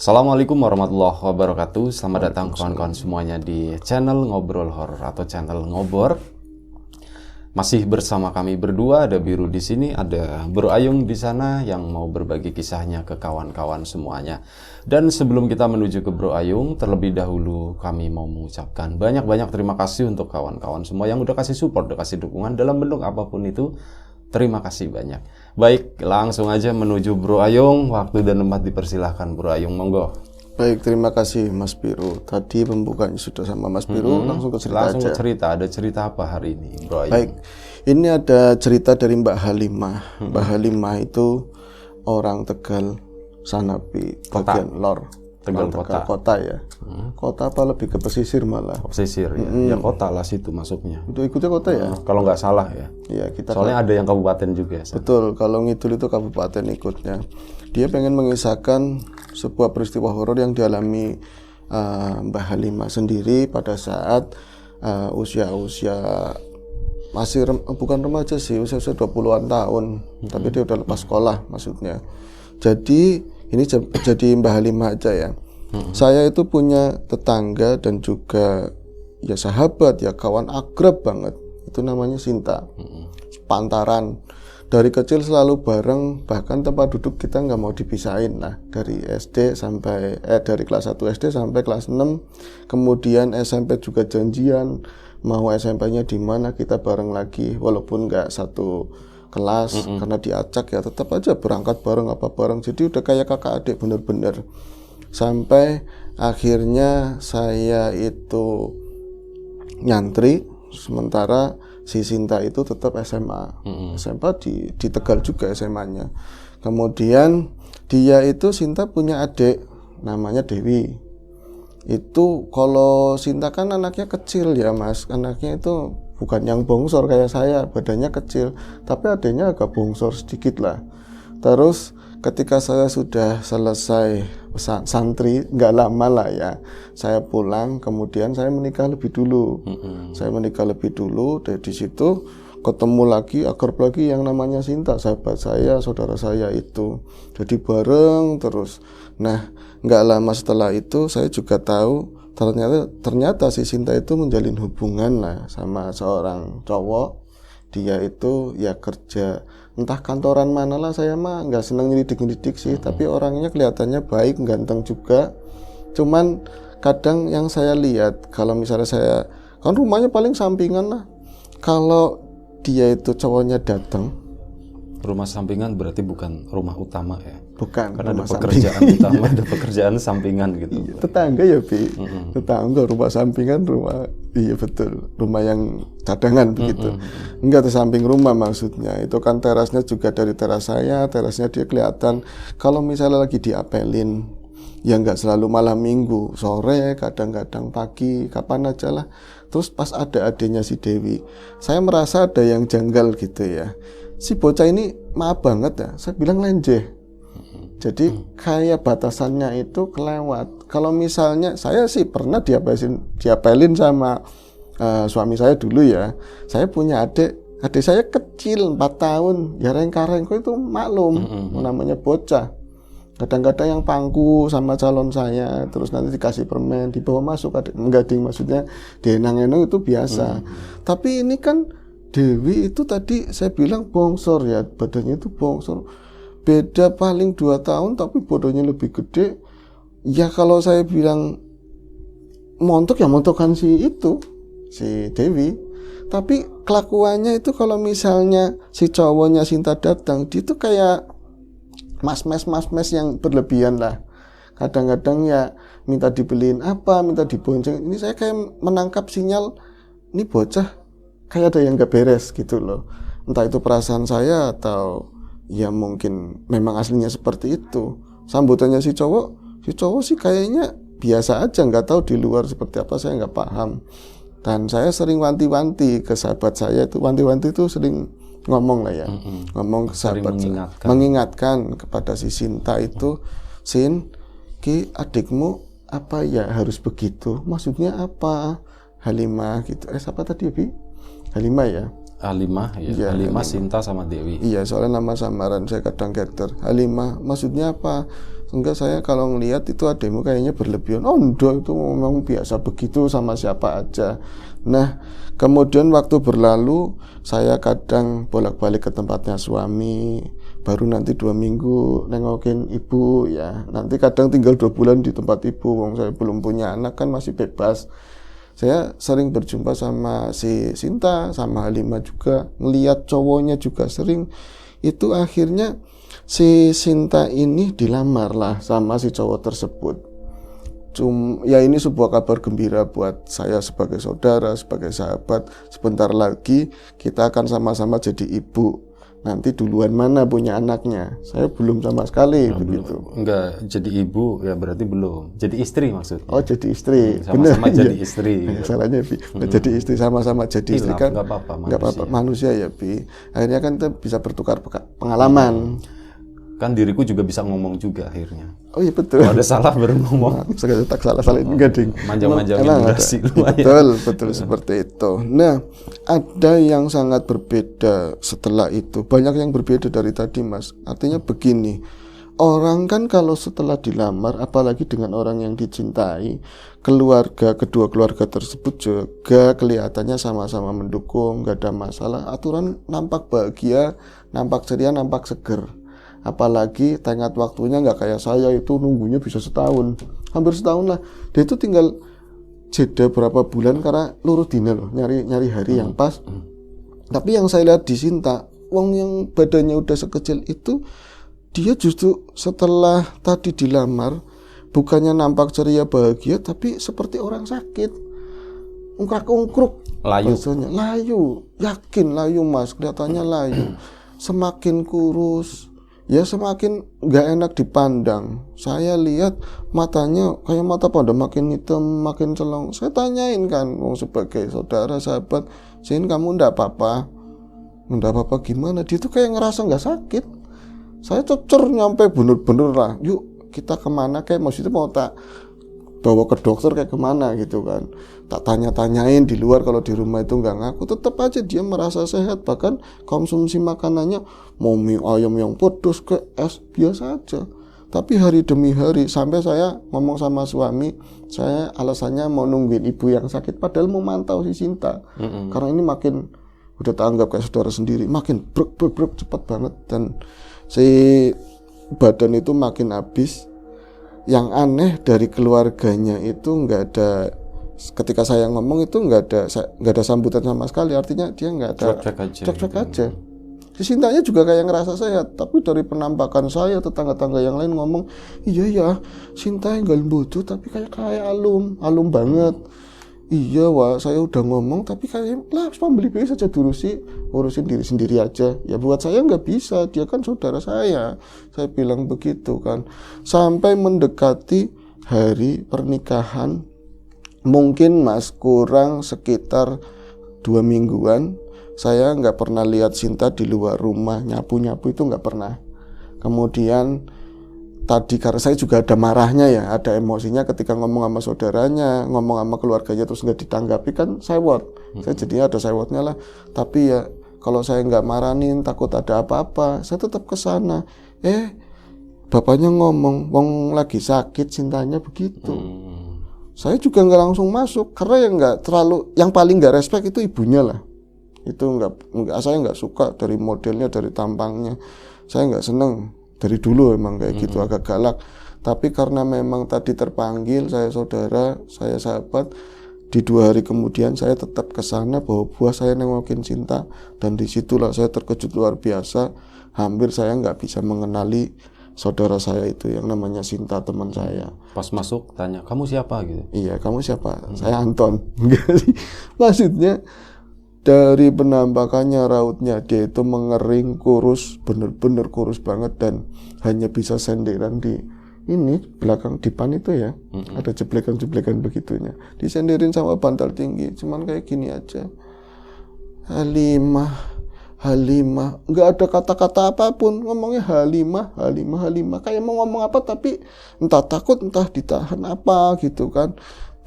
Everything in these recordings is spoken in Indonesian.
Assalamualaikum warahmatullahi wabarakatuh. Selamat datang kawan-kawan semuanya di channel Ngobrol Horor atau channel Ngobor. Masih bersama kami berdua, ada Biru di sini, ada Bro Ayung di sana yang mau berbagi kisahnya ke kawan-kawan semuanya. Dan sebelum kita menuju ke Bro Ayung, terlebih dahulu kami mau mengucapkan banyak-banyak terima kasih untuk kawan-kawan semua yang udah kasih support, udah kasih dukungan dalam bentuk apapun itu. Terima kasih banyak. Baik, langsung aja menuju Bro Ayung. Waktu dan tempat dipersilahkan Bro Ayung, monggo. Baik, terima kasih Mas Biru. Tadi pembukanya sudah sama Mas Biru, langsung ke cerita Langsung aja. ke cerita, ada cerita apa hari ini Bro Ayung? Baik, ini ada cerita dari Mbak Halimah. Mbak Halimah itu orang Tegal Sanapi, bagian lor. Tegal kota ya. Kota apa lebih ke pesisir malah. Pesisir ya. Ya kota lah situ masuknya. Itu ikutnya kota ya? Kalau nggak salah ya. Iya, kita Soalnya ada yang kabupaten juga ya. betul, kalau ngidul itu kabupaten ikutnya. Dia pengen mengisahkan sebuah peristiwa horor yang dialami Mbak Halimah sendiri pada saat usia-usia masih bukan remaja sih, usia-usia 20-an tahun. Tapi dia udah lepas sekolah maksudnya. Jadi ini jadi Mbak Halimah aja ya. Saya itu punya tetangga dan juga ya sahabat ya, kawan akrab banget. Itu namanya Sinta. Pantaran. Dari kecil selalu bareng, bahkan tempat duduk kita nggak mau dipisahin. Nah, dari SD sampai dari kelas 1 SD sampai kelas 6, kemudian SMP juga janjian mau SMP-nya di mana kita bareng lagi, walaupun nggak satu kelas karena diacak ya, tetap aja berangkat bareng apa bareng. Jadi udah kayak kakak adik bener-bener. Sampai akhirnya saya itu nyantri, sementara si Sinta itu tetap SMA. SMA di Tegal juga SMA-nya. Kemudian dia itu, Sinta punya adik namanya Dewi. Itu kalau Sinta kan anaknya kecil ya Mas, anaknya itu bukan yang bongsor kayak saya, badannya kecil, tapi adiknya agak bongsor sedikit lah. Terus ketika saya sudah selesai santri, nggak lama lah ya, saya pulang, kemudian saya menikah lebih dulu. Saya menikah lebih dulu, dari situ ketemu lagi, akrab lagi yang namanya Sinta, sahabat saya, saudara saya itu. Jadi bareng terus. Nah, nggak lama setelah itu saya juga tahu ternyata si Sinta itu menjalin hubungan lah sama seorang cowok. Dia itu ya kerja entah kantoran mana lah, saya mah nggak seneng nyelidik sih, tapi orangnya kelihatannya baik, ganteng juga. Cuman kadang yang saya lihat, kalau misalnya saya kan rumahnya paling sampingan lah, kalau dia itu cowoknya datang, Rumah sampingan berarti bukan rumah utama ya? bukan, Karena ada rumah pekerjaan utama, ada pekerjaan sampingan gitu. Iya, tetangga ya Bi, tetangga, rumah sampingan, rumah, iya betul, rumah yang cadangan begitu. Enggak di samping rumah maksudnya, itu kan terasnya juga dari teras saya, terasnya dia kelihatan. Kalau misalnya lagi diapelin, ya nggak selalu malam minggu, sore, kadang-kadang pagi, kapan aja lah. Terus pas ada adanya si Dewi, saya merasa ada yang janggal gitu ya. Si bocah ini maaf banget ya, saya bilang lenjeh. Jadi kayak batasannya itu kelewat. Kalau misalnya saya sih pernah diapelin sama suami saya dulu ya. Saya punya adik saya kecil 4 tahun, ya rengka-rengko itu maklum, namanya bocah. Kadang-kadang yang pangku sama calon saya, terus nanti dikasih permen, dibawa masuk, menggading maksudnya, dienang-enang itu biasa. Tapi ini kan Dewi itu tadi saya bilang bongsor ya, badannya itu bongsor. Beda paling 2 tahun tapi badannya lebih gede. Ya kalau saya bilang montok ya montokan si Dewi. Tapi kelakuannya itu kalau misalnya si cowoknya Sinta datang, dia itu kayak mas-mes yang berlebihan lah. Kadang-kadang ya minta dibeliin apa, minta dibonceng. Ini saya kayak menangkap sinyal, ini bocah kayak ada yang gak beres gitu loh. Entah itu perasaan saya atau ya mungkin memang aslinya seperti itu. Sambutannya si cowok sih kayaknya biasa aja, nggak tahu di luar seperti apa, saya nggak paham. Dan saya sering wanti-wanti ke sahabat saya, itu wanti-wanti itu sering ngomong lah ya, ngomong ke sahabat, mengingatkan kepada si Sinta itu, Sin, ki adikmu apa ya harus begitu, maksudnya apa, Halimah gitu, siapa tadi Bi? Halimah ya. Halimah ya, ya Halimah, Sinta sama Dewi. Iya, soalnya nama samaran saya kadang geter. Halimah, maksudnya apa? Sehingga saya kalau ngelihat itu ademu kayaknya berlebihan. Oh enggak, itu memang biasa begitu sama siapa aja. Nah kemudian waktu berlalu, saya kadang bolak-balik ke tempatnya suami, baru nanti 2 minggu nengokin ibu ya. Nanti kadang tinggal 2 bulan di tempat ibu, wong saya belum punya anak kan masih bebas. Saya sering berjumpa sama si Sinta, sama Halimah juga, ngelihat cowoknya juga sering. Itu akhirnya si Sinta ini dilamar lah sama si cowok tersebut. Ya ini sebuah kabar gembira buat saya sebagai saudara, sebagai sahabat. Sebentar lagi kita akan sama-sama jadi ibu. Nanti duluan mana punya anaknya? Saya belum sama sekali begitu. Enggak, jadi ibu ya berarti belum. Jadi istri maksudnya. Oh jadi istri. Sama-sama bener, jadi iya. istri. Salahnya Bi. Jadi istri, sama-sama jadi istri kan. Enggak apa-apa Nggak apa-apa manusia ya Bi. Akhirnya kan kita bisa bertukar pengalaman. Kan diriku juga bisa ngomong juga akhirnya. Oh iya betul. Kalau ada salah baru ngomong. Saya tak salah enggak ding. Manja-manjain durasi lumayan. Betul seperti itu. Nah, ada yang sangat berbeda setelah itu. Banyak yang berbeda dari tadi, Mas. Artinya begini. Orang kan kalau setelah dilamar, apalagi dengan orang yang dicintai, kedua keluarga tersebut juga kelihatannya sama-sama mendukung, nggak ada masalah. Aturan nampak bahagia, nampak ceria, nampak seger. Apalagi tenggat waktunya nggak kayak saya itu nunggunya bisa setahun, hampir setahun lah. Dia itu tinggal jeda berapa bulan karena luruh dina loh, nyari hari yang pas. Tapi yang saya lihat di Sinta, wong yang badannya udah sekecil itu, dia justru setelah tadi dilamar bukannya nampak ceria bahagia, tapi seperti orang sakit, ungkruk-ungkruk, layu, yakin layu Mas, kelihatannya layu, semakin kurus. Ya semakin nggak enak dipandang. Saya lihat matanya kayak mata pada makin hitam, makin celong. Saya tanyain kan, sebagai saudara, sahabat, Sin kamu ndak apa-apa? Ndak apa-apa gimana? Dia tuh kayak ngerasa nggak sakit. Saya cecer nyampe bener-bener lah. Yuk kita kemana? Kayak maksudnya mau tak bawa ke dokter kayak kemana gitu kan. Tak tanya-tanyain di luar, kalau di rumah itu nggak ngaku, tetap aja dia merasa sehat. Bahkan konsumsi makanannya mau mie ayam yang pedas ke es biasa aja. Tapi hari demi hari sampai saya ngomong sama suami, saya alasannya mau nungguin ibu yang sakit, padahal mau mantau si Sinta. Karena ini makin udah tanggap kayak saudara sendiri, makin brek cepat banget, dan si badan itu makin habis. Yang aneh dari keluarganya itu nggak ada, ketika saya ngomong itu nggak ada sambutan sama sekali. Artinya dia nggak ada, cek aja. Si Sintanya juga kayak ngerasa sehat, tapi dari penampakan saya, tetangga-tangga yang lain ngomong, iya ya Sinta nggak bodoh tapi kayak alum banget. Iya wah, saya udah ngomong tapi kayaknya lah pembeli beli saja urusin diri sendiri aja. Ya buat saya nggak bisa, dia kan saudara saya bilang begitu kan. Sampai mendekati hari pernikahan, mungkin Mas kurang sekitar 2 mingguan, saya nggak pernah lihat Sinta di luar rumah nyapu itu nggak pernah. Kemudian tadi karena saya juga ada marahnya ya, ada emosinya ketika ngomong sama saudaranya, ngomong sama keluarganya terus nggak ditanggapi kan sewot. Saya jadinya ada sewotnya lah. Tapi ya kalau saya nggak marahin takut ada apa-apa, saya tetap kesana. Bapaknya ngomong, wong lagi sakit Sintanya begitu. Saya juga nggak langsung masuk karena yang paling nggak respect itu ibunya lah. Itu saya nggak suka dari modelnya, dari tampangnya. Saya nggak seneng. Dari dulu emang kayak gitu, agak galak. Tapi karena memang tadi terpanggil, saya saudara, saya sahabat, di 2 hari kemudian saya tetap kesana bawa buah, saya nengokin Sinta. Dan disitulah saya terkejut luar biasa. Hampir saya nggak bisa mengenali saudara saya itu yang namanya Sinta, teman saya. Pas masuk tanya, kamu siapa gitu? Iya, kamu siapa? Saya Anton. Maksudnya dari penampakannya, rautnya, dia itu mengering, kurus, bener-bener kurus banget, dan hanya bisa senderan di ini belakang dipan itu ya, ada jeblekan-jeblekan begitunya, disenderin sama bantal tinggi, cuman kayak gini aja. Halimah, nggak ada kata-kata apapun, ngomongnya Halimah, kayak mau ngomong apa tapi entah takut, entah ditahan apa gitu kan.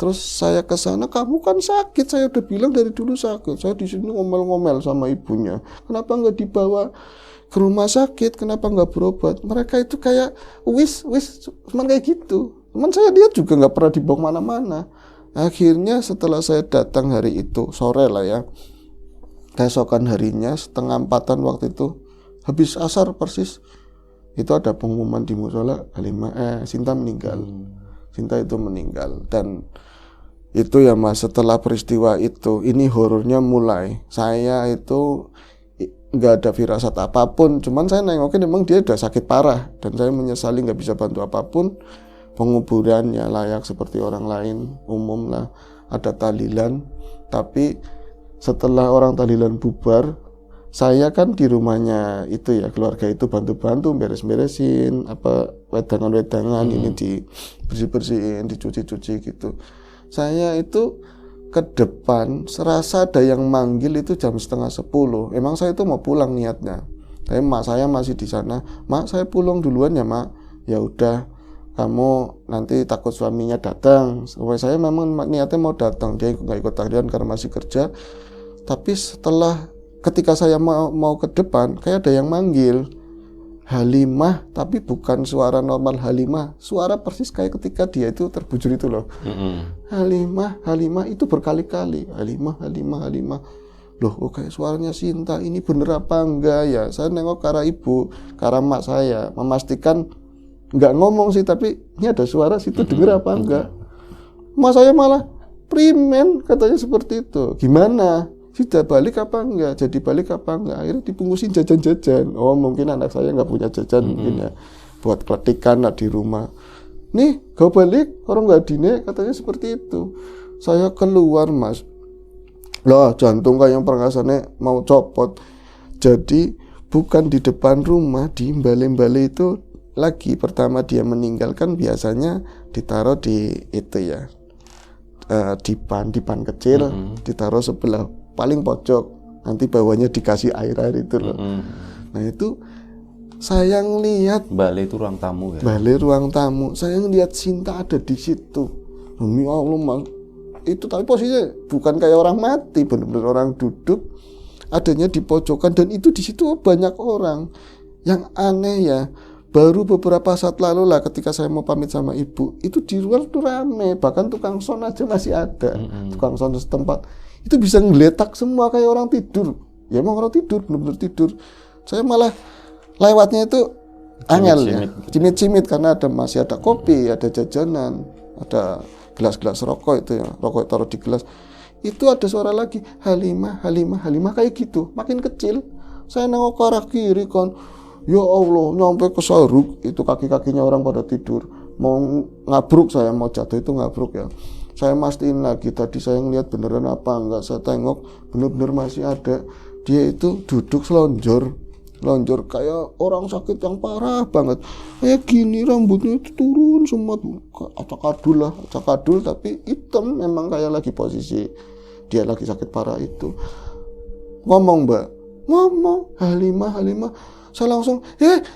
Terus saya ke sana, kamu kan sakit, saya udah bilang dari dulu sakit. Saya di sini ngomel-ngomel sama ibunya. Kenapa nggak dibawa ke rumah sakit? Kenapa nggak berobat? Mereka itu kayak wis, cuman kayak gitu. Cuman saya lihat juga nggak pernah dibawa kemana-mana. Akhirnya setelah saya datang hari itu sore lah ya, keesokan harinya 3:30 waktu itu, habis asar persis, itu ada pengumuman di musola, Sinta meninggal. Sinta itu meninggal. Dan itu ya Mas, setelah peristiwa itu, ini horornya mulai. Saya itu nggak ada firasat apapun, cuman saya nengokin memang dia udah sakit parah, dan saya menyesali nggak bisa bantu apapun. Penguburannya layak seperti orang lain, umum lah, ada tahlilan. Tapi setelah orang tahlilan bubar, saya kan di rumahnya itu ya, keluarga itu bantu-bantu beres-beresin apa wedangan-wedangan, ini dibersih-bersihin, dicuci-cuci gitu. Saya itu ke depan serasa ada yang manggil itu jam 9:30. Emang saya itu mau pulang niatnya, tapi mak saya masih di sana. Mak, saya pulang duluan ya mak. Ya udah, kamu nanti takut suaminya datang. Saya memang niatnya mau datang, dia nggak ikut tahlilan karena masih kerja. Tapi ketika saya mau ke depan, kayak ada yang manggil Halimah, tapi bukan suara normal Halimah, suara persis kayak ketika dia itu terbujur itu loh. Halimah itu berkali-kali, Halimah. Loh, kayak suaranya Sinta, ini bener apa enggak ya? Saya nengok ke arah ibu, ke arah mak saya, memastikan nggak ngomong sih, tapi ini ada suara situ, denger apa enggak? Mak saya malah primen, katanya seperti itu. Gimana? Sudah balik apa enggak? Jadi balik apa enggak? Akhirnya dipungusin jajan-jajan. Oh, mungkin anak saya nggak punya jajan, mungkin ya, buat keletikan lah di rumah. Nih, kau balik, orang nggak dine, katanya seperti itu. Saya keluar Mas, loh jantung kayak perkasannya mau copot. Jadi bukan di depan rumah, di bale-bale itu lagi. Pertama dia meninggalkan biasanya ditaruh di itu ya, dipan kecil, ditaruh sebelah paling pojok, nanti bawahnya dikasih air itu loh. Nah itu saya ngelihat balai itu ruang tamu ya. Balai ruang tamu. Saya ngelihat Sinta ada di situ. Demi Allah Mas, itu tapi posisinya bukan kayak orang mati, benar-benar orang duduk, adanya di pojokan, dan itu di situ banyak orang. Yang aneh ya, baru beberapa saat lalu lah ketika saya mau pamit sama ibu, itu di luar tuh rame, bahkan tukang son aja masih ada, tukang son setempat. Itu bisa ngeletak semua kayak orang tidur. Ya emang orang tidur, benar-benar tidur. Saya malah lewatnya itu angel ya, cimit-cimit, karena masih ada kopi, ada jajanan, ada gelas-gelas rokok itu ya, rokok taruh di gelas. Itu ada suara lagi, Halimah kayak gitu, makin kecil. Saya nengok ke arah kiri kan, ya Allah, nyampe ke saruk, itu kaki-kakinya orang pada tidur. Mau ngabruk, saya mau jatuh itu ngabruk ya. Saya mastiin lagi, tadi saya ngeliat beneran apa enggak. Saya tengok bener-bener masih ada. Dia itu duduk selonjor kayak orang sakit yang parah banget. Kayak gini, rambutnya itu turun semua, acak-adul tapi hitam, memang kayak lagi posisi dia lagi sakit parah itu. Ngomong Halimah. Saya langsung,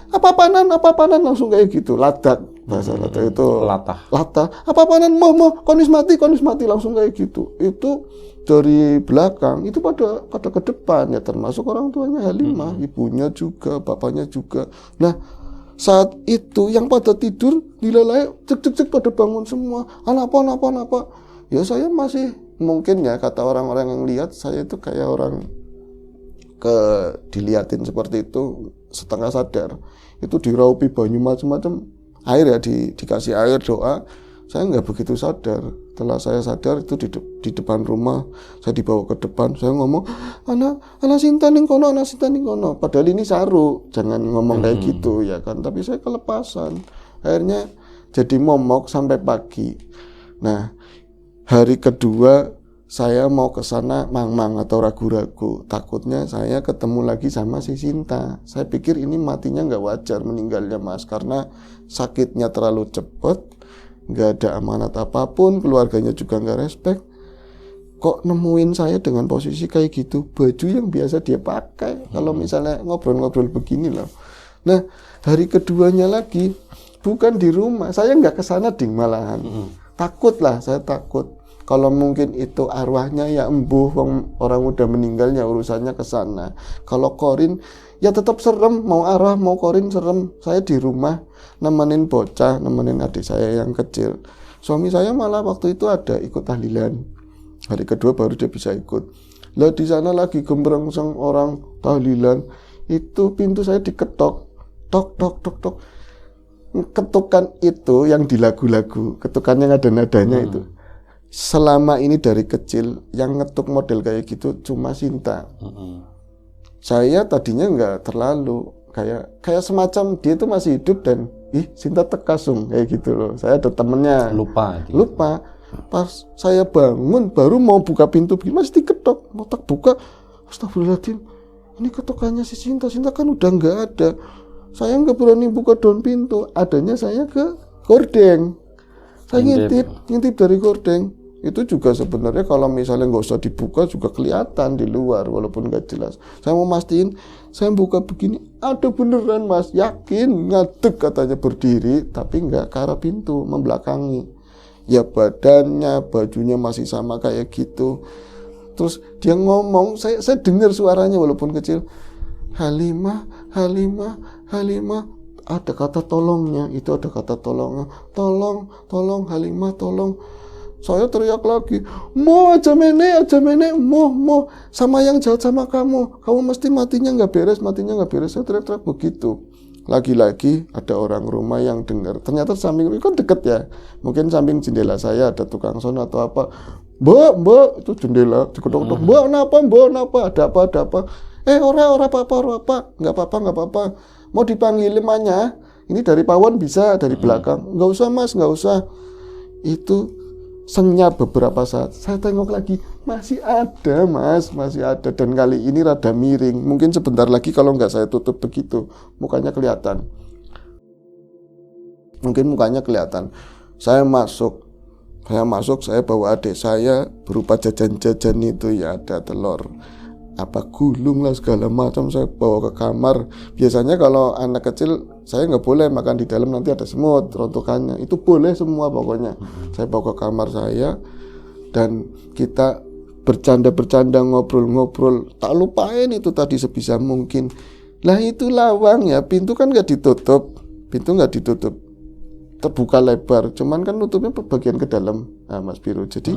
apa panan, langsung kayak gitu, ladak, bahasa ladak itu latah, apa panan, mau konis mati, langsung kayak gitu. Itu dari belakang, itu pada ke depan ya, termasuk orang tuanya Halimah, ibunya juga, bapaknya juga. Nah, saat itu yang pada tidur dilalai, cek pada bangun semua, apa. Ya saya masih, mungkin ya kata orang-orang yang lihat, saya itu kayak orang diliatin seperti itu, setengah sadar. Itu diraupi banyu macam-macam, air ya, dikasih air, doa. Saya nggak begitu sadar. Setelah saya sadar itu di depan rumah, saya dibawa ke depan. Saya ngomong, anak Sinta ning kono. Padahal ini saru, jangan ngomong kayak gitu ya kan. Tapi saya kelepasan. Akhirnya jadi momok sampai pagi. Nah, hari kedua saya mau ke sana mang-mang atau ragu-ragu, takutnya saya ketemu lagi sama si Sinta. Saya pikir ini matinya nggak wajar meninggalnya Mas, karena sakitnya terlalu cepat, nggak ada amanat apapun, keluarganya juga nggak respect. Kok nemuin saya dengan posisi kayak gitu, baju yang biasa dia pakai kalau misalnya ngobrol-ngobrol begini loh. Nah, hari keduanya lagi bukan di rumah, saya nggak kesana ding malahan. takut lah, saya takut. Kalau mungkin itu arwahnya ya embuh, orang udah meninggalnya urusannya ke sana. Kalau korin ya tetap serem, mau arwah mau korin serem. Saya di rumah nemenin bocah, nemenin adik saya yang kecil. Suami saya malah waktu itu ada ikut tahlilan. Hari kedua baru dia bisa ikut. Lah di sana lagi gembrangsang orang tahlilan, itu pintu saya diketok, tok tok tok tok. Ketukan itu yang di lagu-lagu, ketukan yang ada nadanya itu. Selama ini dari kecil yang ngetuk model kayak gitu cuma Sinta. Saya tadinya nggak terlalu kayak semacam dia itu masih hidup dan Sinta tekasung kayak gitu loh. Saya ada temennya. Lupa. Pas saya bangun baru mau buka pintu masih diketok, mau tak buka, astagfirullahaladzim, ini ketukannya si Sinta kan udah nggak ada. Saya nggak berani buka daun pintu, adanya saya ke gordeng. Saya ngintip dari gordeng. Itu juga sebenarnya kalau misalnya nggak usah dibuka juga kelihatan di luar walaupun nggak jelas. Saya mau mastiin, saya buka begini, ada beneran mas, yakin, ngadeg katanya berdiri, tapi nggak ke arah pintu, membelakangi. Ya badannya, bajunya masih sama kayak gitu. Terus dia ngomong, saya dengar suaranya walaupun kecil. Halimah, ada kata tolongnya, itu ada kata tolongnya. Tolong Halimah, tolong. Saya teriak lagi, mo aja menek, mo sama yang jahat sama kamu mesti matinya nggak beres. Saya teriak-teriak begitu. Lagi-lagi ada orang rumah yang dengar. Ternyata samping kan deket ya, mungkin samping jendela saya ada tukang son atau apa. Mbak, itu jendela diketok-ketok. Mbak, kenapa? Ada apa? Ora apa, nggak apa. Mau dipanggil lemahnya, ini dari pawon bisa, dari belakang. Nggak usah mas, nggak usah. Itu senyap beberapa saat. Saya tengok lagi, masih ada mas, masih ada. Dan kali ini rada miring. Mungkin sebentar lagi kalau nggak saya tutup begitu, mukanya kelihatan. Saya masuk, saya bawa adik saya berupa jajan-jajan itu ya, ada telur, gulung lah segala macam, saya bawa ke kamar. Biasanya kalau anak kecil saya nggak boleh makan di dalam, nanti ada semut rontokannya. Itu boleh semua pokoknya. Saya bawa ke kamar saya dan kita bercanda ngobrol. Tak lupain itu tadi sebisa mungkin. Lah itu lawang ya, pintu kan nggak ditutup, terbuka lebar, cuman kan nutupnya bagian ke dalam, Mas Biro. Jadi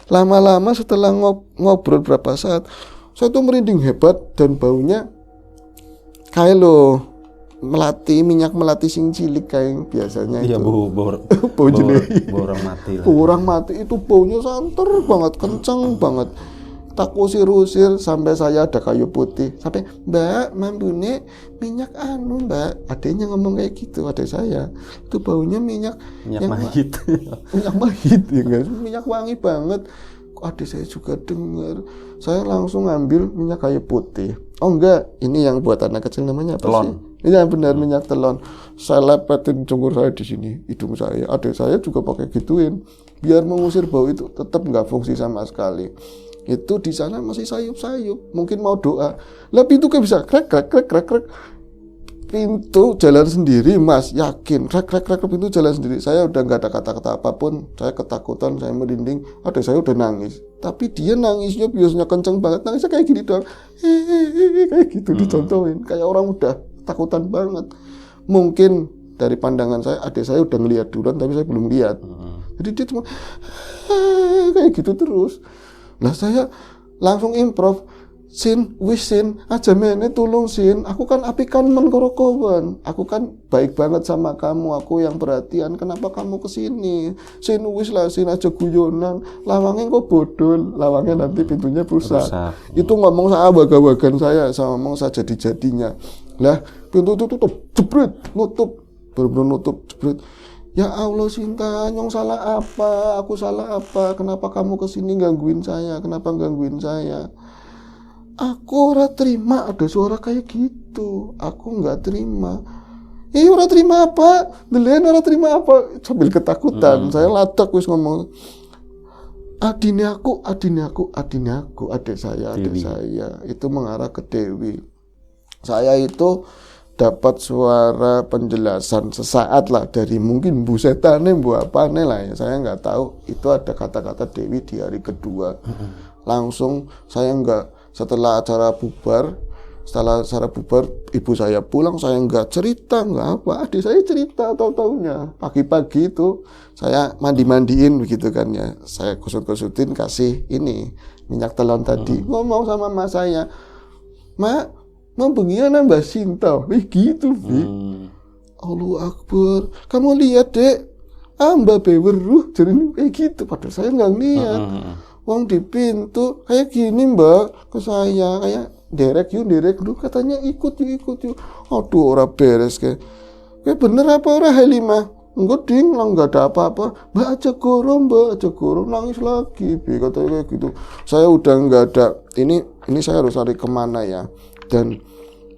lama-lama setelah ngobrol berapa saat, saya tuh merinding hebat dan baunya kayak minyak melati sing cilik kayak biasanya itu. Iya, bau jelek. Bau orang mati itu baunya santer banget, kenceng banget. Tak usir sampai saya ada kayu putih. Sampai, Mbak, mambune minyak Mbak. Adanya ngomong kayak gitu, adik saya. Itu baunya minyak mahit. Minyak mahit ya guys, minyak wangi banget. Adik saya juga dengar. Saya langsung ngambil minyak kayu putih. Oh enggak, ini yang buat anak kecil namanya apa sih? Ini yang benar minyak telon. Saya lepetin cungkur saya di sini, hidung saya. Adik saya juga pakai gituin, biar mengusir bau itu. Tetap nggak fungsi sama sekali. Itu di sana masih sayup-sayup. Mungkin mau doa. Lah pintu kan bisa krek. Pintu jalan sendiri mas, yakin. Krek pintu jalan sendiri. Saya udah nggak ada kata-kata apapun. Saya ketakutan, saya merinding. Adik saya udah nangis. Tapi dia nangisnya biasanya kenceng banget. Nangisnya kayak gini doang. Kayak gitu dicontohin. Kayak orang udah takutan banget. Mungkin dari pandangan saya, adik saya udah ngelihat duluan, tapi saya belum lihat. Jadi dia cuma kayak gitu terus. Lah saya langsung improv, Sin, aja mene tulung Sin, aku kan apikan mengkorokowan, aku kan baik banget sama kamu, aku yang perhatian, kenapa kamu kesini? Sin aja guyonan, lawangnya kok bodol, lawangnya nanti pintunya rusak. Itu ngomong saya waga-wagan saya ngomong saya jadi-jadinya. Lah pintu itu tutup, jebret, nutup, bener-bener nutup, jebret. Ya Allah Sinta, nyong salah apa? Aku salah apa? Kenapa kamu kesini gangguin saya? Kenapa gangguin saya? Aku ora terima ada suara kayak gitu. Aku nggak terima. Ora terima apa? Delen ora terima apa? Sambil ketakutan. Saya latak wis ngomong. Adine aku, adik saya. Itu mengarah ke Dewi. Saya itu dapat suara penjelasan sesaat lah dari mungkin bu setane bu apane lah ya, saya nggak tahu. Itu ada kata-kata Dewi di hari kedua. Langsung saya nggak, setelah acara bubar ibu saya pulang, saya nggak cerita nggak apa, adik saya cerita tahu-taunya pagi-pagi itu saya mandi-mandiin begitu kan ya, saya kusut-kusutin kasih ini minyak telon tadi, ngomong sama mas saya, mak mau bengian Mbak Sinta, gitu Bi. Allahu Akbar, kamu lihat dek, Mbak beweruh jadi kayak gitu, padahal saya nggak lihat. Wong di pintu kayak gini Mbak ke saya, kayak derek yuk katanya ikut yuk. Aduh ora beres kayak bener apa ora Halimah? Enggak ding, lah nggak ada apa-apa. Mbak aja gorong nangis lagi, Bi, katanya kayak gitu. Saya udah nggak ada. Ini saya harus lari kemana ya? Dan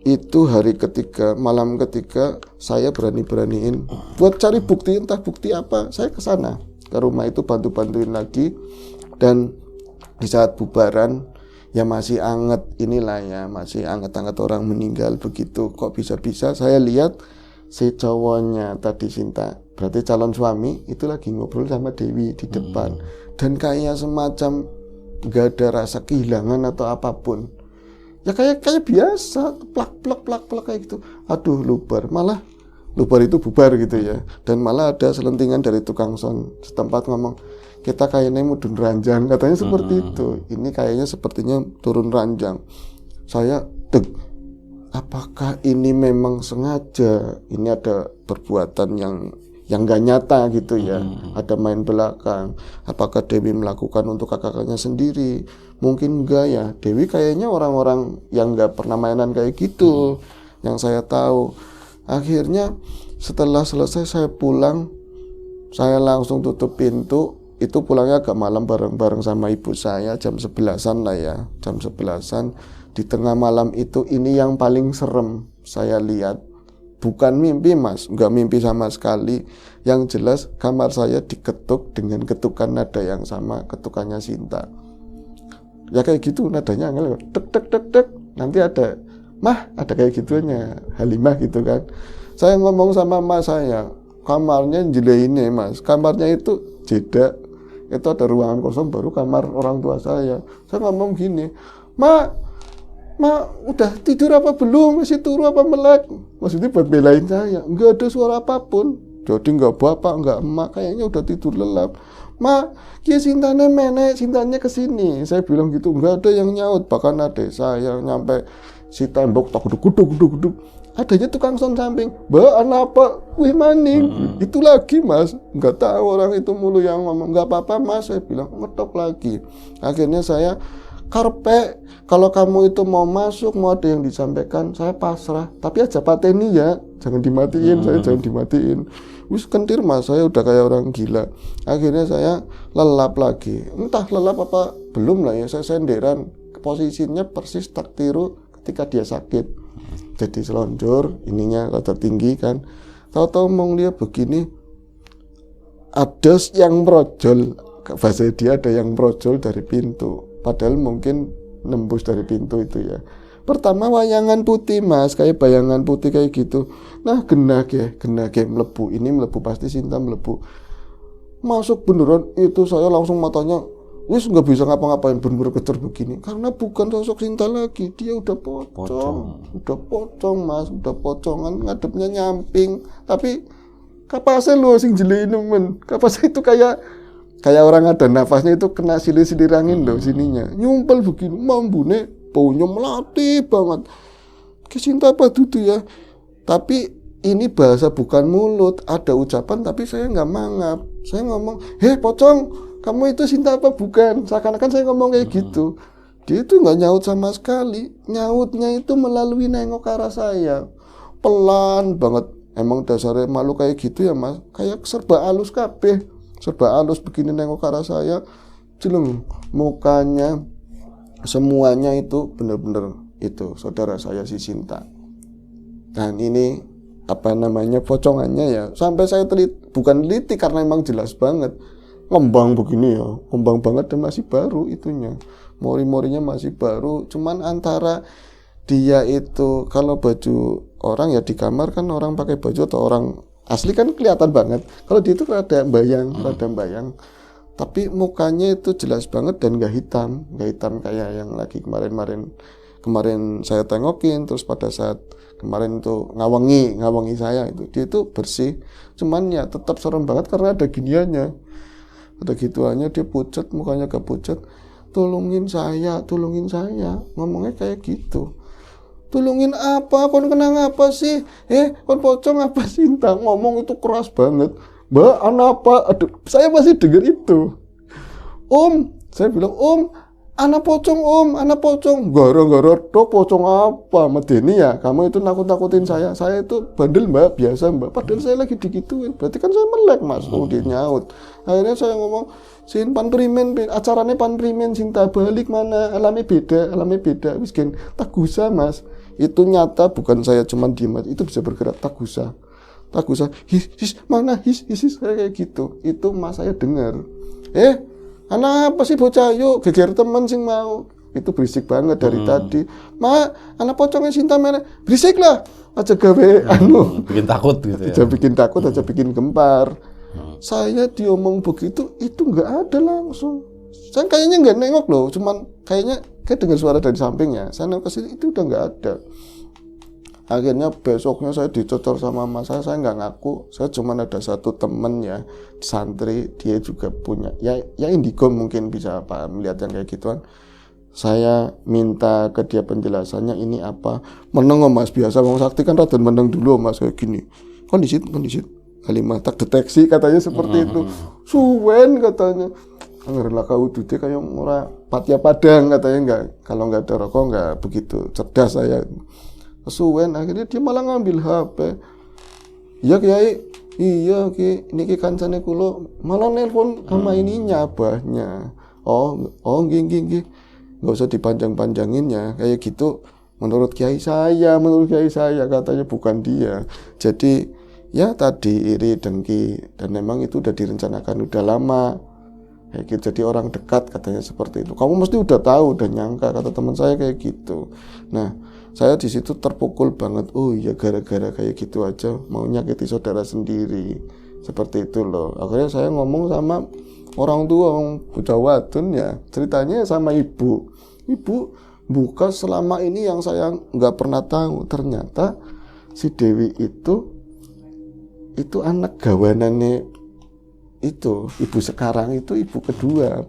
itu hari ketiga, malam ketiga saya beraniin buat cari bukti, entah bukti apa. Saya ke sana ke rumah itu bantuin lagi. Dan di saat bubaran ya masih anget inilah ya, masih anget orang meninggal begitu. Kok bisa-bisa saya lihat si cowoknya tadi Sinta, berarti calon suami itu lagi ngobrol sama Dewi di depan. Dan kayak semacam gak ada rasa kehilangan atau apapun. Ya kayak biasa, plak kayak gitu. Aduh lubar itu bubar gitu ya. Dan malah ada selentingan dari tukang sound setempat ngomong, kita kayaknya mudun ranjang, katanya seperti itu. Ini kayaknya sepertinya turun ranjang. Saya apakah ini memang sengaja? Ini ada perbuatan yang gak nyata gitu ya. Ada main belakang. Apakah Dewi melakukan untuk kakaknya sendiri? Mungkin enggak ya. Dewi kayaknya orang-orang yang gak pernah mainan kayak gitu. Yang saya tahu. Akhirnya setelah selesai saya pulang, saya langsung tutup pintu. Itu pulangnya agak malam bareng-bareng sama ibu saya, jam 11-an lah ya, jam 11-an. Di tengah malam itu ini yang paling serem saya lihat. Bukan mimpi mas, nggak mimpi sama sekali. Yang jelas kamar saya diketuk dengan ketukan nada yang sama, ketukannya Sinta. Ya kayak gitu nadanya, dek. Nanti ada, mah ada kayak gitunya, Halimah gitu kan. Saya ngomong sama mas saya, kamarnya jele ini mas, kamarnya itu jeda, itu ada ruangan kosong baru kamar orang tua saya. Saya ngomong gini, Ma udah tidur apa belum, masih turu apa melek? Maksudnya buat belain saya. Nggak ada suara apapun, jadi nggak bapak nggak emak, kayaknya udah tidur lelap. Ma kia Sintanya menek, Sintanya kesini. Saya bilang gitu, nggak ada yang nyaut. Bahkan ada saya nyampe si tembok tak guduk. Adanya tukang sound samping, Mbak anak apa? Wih maning, itu lagi mas, nggak tahu orang itu mulu yang ngomong, nggak apa-apa mas, saya bilang ngetop lagi. Akhirnya saya karpe, kalau kamu itu mau masuk, mau ada yang disampaikan, saya pasrah, tapi aja pateni ya, jangan dimatiin, saya jangan dimatiin. Wis kentir mas, saya udah kayak orang gila. Akhirnya saya lelap lagi, entah lelap apa belum lah ya, saya senderan, posisinya persis tak tiru ketika dia sakit. Jadi selonjor, ininya rada tinggi kan. Tahu-tahu mau lihat begini, ada yang merojol, bahasa dia ada yang merojol dari pintu. Padahal mungkin nembus dari pintu itu ya. Pertama wayangan putih mas, kayak bayangan putih kayak gitu. Nah genage melebu, ini melebu pasti Sinta melebu. Masuk beneran itu saya langsung matanya, wis nggak bisa ngapa-ngapain, bener-bener kecer begini. Karena bukan sosok Sinta lagi, dia udah pocong mas, udah pocongan, ngadepnya nyamping. Tapi kapasnya lo sing jeli nemen, kapasnya itu kayak orang ada nafasnya itu kena silir-silir angin loh sininya, nyumpel begini, mambune baunya melati banget. Ke Sinta apa dudu ya? Tapi ini bahasa bukan mulut, ada ucapan tapi saya nggak mangap. Saya ngomong, hei pocong, kamu itu Sinta apa bukan? Seakan-akan saya ngomong kayak gitu. Dia itu nggak nyaut sama sekali. Nyautnya itu melalui nengok ke arah saya, pelan banget. Emang dasarnya malu kayak gitu ya mas, kayak serba halus kabeh, serba halus begini nengok ke arah saya. Jeleng mukanya semuanya itu bener-bener itu saudara saya si Sinta. Dan ini apa namanya pocongannya ya, sampai saya bukan teliti karena emang jelas banget ngembang begini ya, ngembang banget dan masih baru itunya, mori-morinya masih baru, cuman antara dia itu kalau baju orang ya di kamar kan orang pakai baju atau orang asli kan kelihatan banget. Kalau dia itu rada bayang. Tapi mukanya itu jelas banget dan nggak hitam kayak yang lagi kemarin saya tengokin. Terus pada saat kemarin itu ngawangi saya itu, dia itu bersih. Cuman ya tetap serem banget karena ada giniannya, ada gituannya. Dia pucat, mukanya gak pucat. Tolongin saya, ngomongnya kayak gitu. Tolongin apa? Kon kenang apa sih? Kon pocong apa sih? Ngomong itu keras banget. Mbak, anak apa? Aduh, saya masih dengar itu. Saya bilang, anak pocong. Gara-gara dok pocong apa? Medeni ya, kamu itu nakut-nakutin saya. Saya itu bandel mbak, biasa mbak. Padahal saya lagi digituin. Berarti kan saya melek mas. Dia nyaut. Akhirnya saya ngomong, sin panprimen, acaranya panprimen, cinta balik mana? Alami beda. Miskin, tagusa mas. Itu nyata, bukan saya cuman diem. Itu bisa bergerak, tagusa. His, mana his, kayak gitu. Itu mas saya dengar. Anak apa sih bocah, yuk geger temen sing mau. Itu berisik banget dari tadi. Anak pocongnya Sinta mana? Berisik lah. Aja gawe bikin takut gitu ya. Aja bikin takut, aja bikin gempar. Saya diomong begitu, itu nggak ada langsung. Saya kayaknya nggak nengok loh, cuman kayak dengar suara dari sampingnya. Saya nengok ke sini, itu udah nggak ada. Akhirnya besoknya saya dicocor sama mas saya nggak ngaku. Saya cuma ada satu temen ya, santri, dia juga punya ya indigo mungkin bisa melihat yang kayak gituan. Saya minta ke dia penjelasannya ini apa. Meneng mas, biasa wong sakti kan rada meneng dulu mas kayak gini. Kondisi kalimat tak deteksi katanya seperti itu. Suwen katanya. Ngerela kau duduk kayak ora patya padang katanya, enggak. Kalau nggak ada rokok nggak begitu cerdas saya. Kesuwen, akhirnya dia malah ngambil HP. Ya kiai, iya ki, niki kancane kulo malah nelpon sama ininya abahnya. Nggih. Nggak usah dipanjang-panjangin ya, kayak gitu. Menurut kiai saya katanya, bukan dia. Jadi ya tadi iri dengki, dan memang itu udah direncanakan udah lama. Kayak gitu, jadi orang dekat katanya seperti itu. Kamu mesti udah tahu, udah nyangka, kata teman saya kayak gitu. Nah, saya di situ terpukul banget. Oh iya, gara-gara kayak gitu aja mau nyakiti saudara sendiri, seperti itu loh. Akhirnya saya ngomong sama orang tua, bocah wadon ya, ceritanya sama ibu buka selama ini yang saya nggak pernah tahu. Ternyata si Dewi itu anak gawanannya itu ibu sekarang, itu ibu kedua.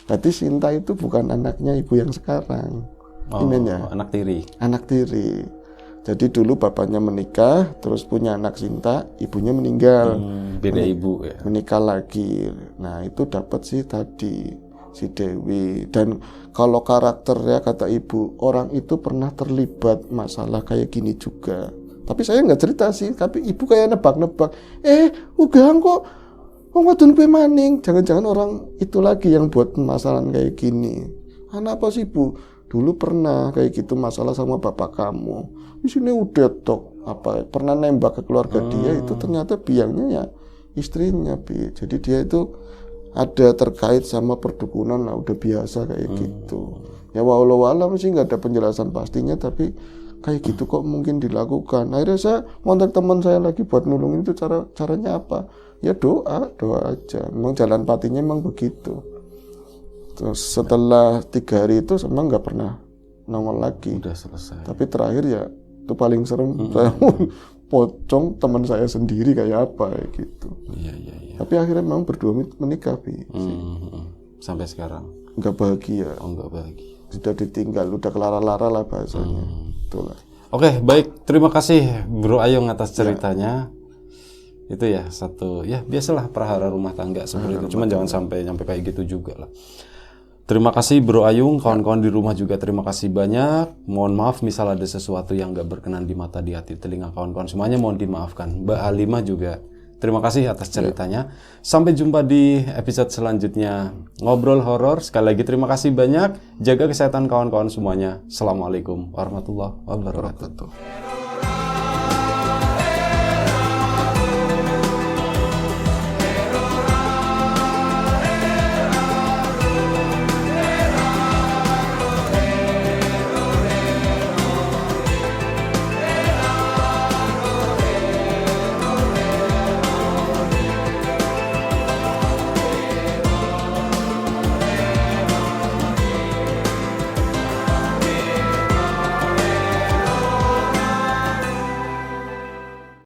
Berarti Sinta itu bukan anaknya ibu yang sekarang. Ya? Anak tiri. Jadi dulu bapaknya menikah, terus punya anak Sinta, ibunya meninggal. Beda ibu ya. Menikah lagi. Nah itu dapat sih tadi si Dewi. Dan kalau karakternya kata ibu, orang itu pernah terlibat masalah kayak gini juga. Tapi saya nggak cerita sih. Tapi ibu kayak nebak-nebak. Ugang kok. Wadon kue maning. Jangan-jangan orang itu lagi yang buat masalah kayak gini. Anak apa sih bu? Dulu pernah kayak gitu masalah sama bapak kamu. Di sini udah pernah nembak ke keluarga dia, itu ternyata biangnya ya istrinya Jadi dia itu ada terkait sama perdukunan lah, udah biasa kayak gitu. Ya walau alam sih nggak ada penjelasan pastinya, tapi kayak gitu kok mungkin dilakukan. Akhirnya saya kontak teman saya lagi buat nulungin itu, caranya apa? Ya doa aja. Memang jalan patinya memang begitu. Terus setelah 3 hari itu memang nggak pernah nongol lagi. Udah selesai. Tapi terakhir ya itu paling serem. Saya pocong teman saya sendiri kayak apa gitu. Iya. Tapi akhirnya memang berdua menikah Sampai sekarang nggak bahagia. Nggak bahagia. Sudah ditinggal, udah kelara-lara lah bahasanya. Itulah. Oke, baik. Terima kasih Bro Ayung atas ceritanya. Itu ya satu, ya biasalah prahara rumah tangga seperti itu. Cuman jangan sampai nyampe kayak gitu juga lah. Terima kasih Bro Ayung, kawan-kawan di rumah juga terima kasih banyak. Mohon maaf misal ada sesuatu yang gak berkenan di mata, di hati, telinga kawan-kawan semuanya mohon dimaafkan. Mbak Halimah juga terima kasih atas ceritanya. Sampai jumpa di episode selanjutnya Ngobrol Horor. Sekali lagi terima kasih banyak. Jaga kesehatan kawan-kawan semuanya. Assalamualaikum warahmatullahi wabarakatuh.